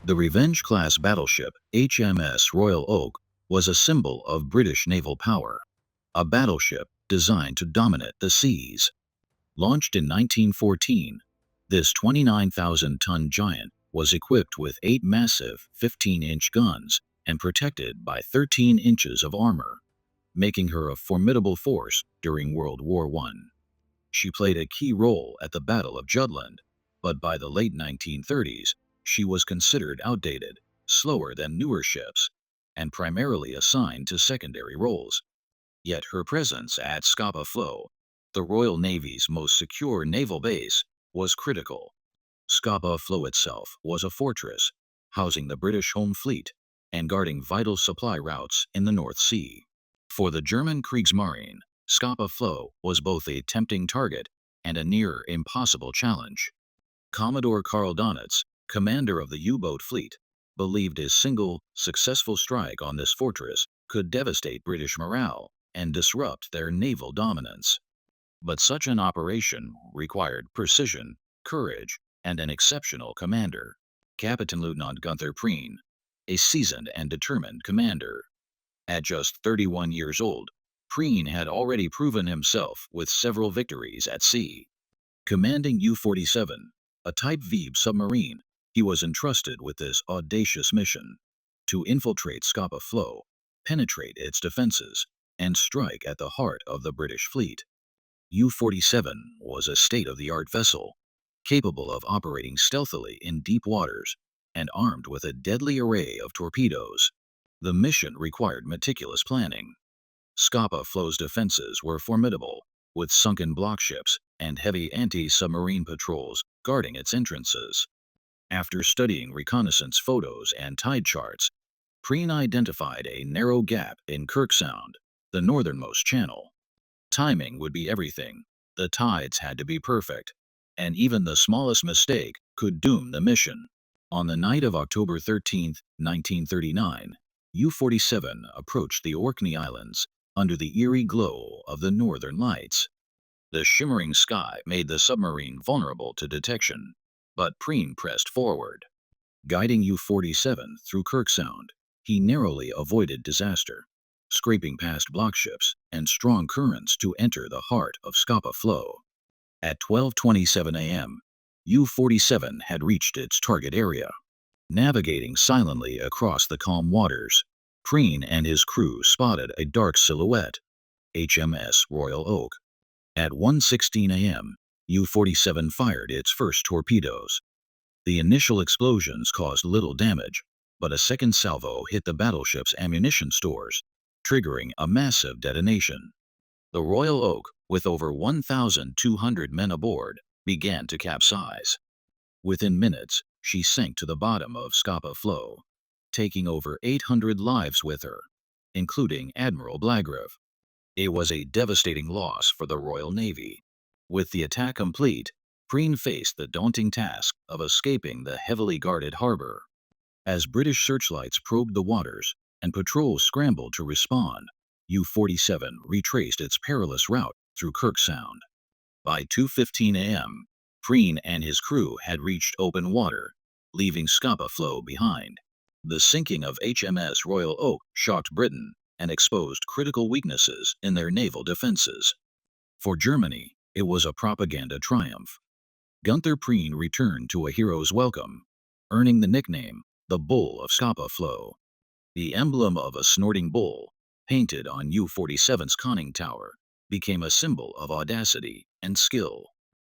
The Revenge-class battleship HMS Royal Oak was a symbol of British naval power, a battleship designed to dominate the seas. Launched in 1914, this 29,000-ton giant was equipped with 8 massive 15-inch guns and protected by 13 inches of armor, making her a formidable force during World War I. She played a key role at the Battle of Jutland, but by the late 1930s, she was considered outdated, slower than newer ships, and primarily assigned to secondary roles. Yet her presence at Scapa Flow, the Royal Navy's most secure naval base, was critical. Scapa Flow itself was a fortress, housing the British Home Fleet and guarding vital supply routes in the North Sea. For the German Kriegsmarine, Scapa Flow was both a tempting target and a near impossible challenge. Commodore Karl Donitz, commander of the U-boat fleet, believed a single, successful strike on this fortress could devastate British morale and disrupt their naval dominance. But such an operation required precision, courage, and an exceptional commander, Kapitänleutnant Günther Prien, a seasoned and determined commander. At just 31 years old, Prien had already proven himself with several victories at sea. Commanding U-47, a Type V submarine, he was entrusted with this audacious mission: to infiltrate Scapa Flow, penetrate its defenses, and strike at the heart of the British fleet. U-47 was a state-of-the-art vessel, capable of operating stealthily in deep waters and armed with a deadly array of torpedoes. The mission required meticulous planning. Scapa Flow's defenses were formidable, with sunken blockships and heavy anti-submarine patrols guarding its entrances. After studying reconnaissance photos and tide charts, Prien identified a narrow gap in Kirk Sound, the northernmost channel. Timing would be everything. The tides had to be perfect, and even the smallest mistake could doom the mission. On the night of October 13, 1939, U-47 approached the Orkney Islands under the eerie glow of the northern lights. The shimmering sky made the submarine vulnerable to detection, but Prien pressed forward. Guiding U-47 through Kirk Sound, he narrowly avoided disaster, scraping past blockships and strong currents to enter the heart of Scapa Flow. At 12:27 a.m., U-47 had reached its target area. Navigating silently across the calm waters, Prien and his crew spotted a dark silhouette, HMS Royal Oak. At 1:16 a.m., U-47 fired its first torpedoes. The initial explosions caused little damage, but a second salvo hit the battleship's ammunition stores, triggering a massive detonation. The Royal Oak, with over 1,200 men aboard, began to capsize. Within minutes, she sank to the bottom of Scapa Flow, taking over 800 lives with her, including Admiral Blagrave. It was a devastating loss for the Royal Navy. With the attack complete, Prien faced the daunting task of escaping the heavily guarded harbor. As British searchlights probed the waters and patrols scrambled to respond, U-47 retraced its perilous route through Kirk Sound. By 2:15 a.m., Prien and his crew had reached open water, leaving Scapa Flow behind. The sinking of HMS Royal Oak shocked Britain and exposed critical weaknesses in their naval defenses. For Germany, it was a propaganda triumph. Günther Prien returned to a hero's welcome, earning the nickname the Bull of Scapa Flow. The emblem of a snorting bull, painted on U-47's conning tower, became a symbol of audacity and skill.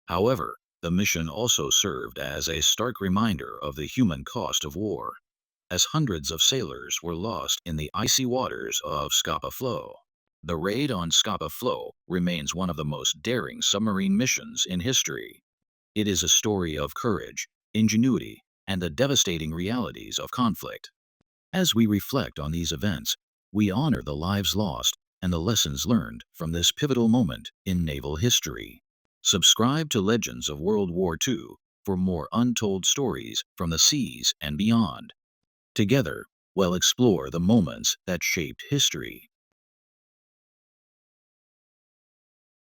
However, the mission also served as a stark reminder of the human cost of war, as hundreds of sailors were lost in the icy waters of Scapa Flow. The raid on Scapa Flow remains one of the most daring submarine missions in history. It is a story of courage, ingenuity, and the devastating realities of conflict. As we reflect on these events, we honor the lives lost and the lessons learned from this pivotal moment in naval history. Subscribe to Legends of World War II for more untold stories from the seas and beyond. Together, we'll explore the moments that shaped history.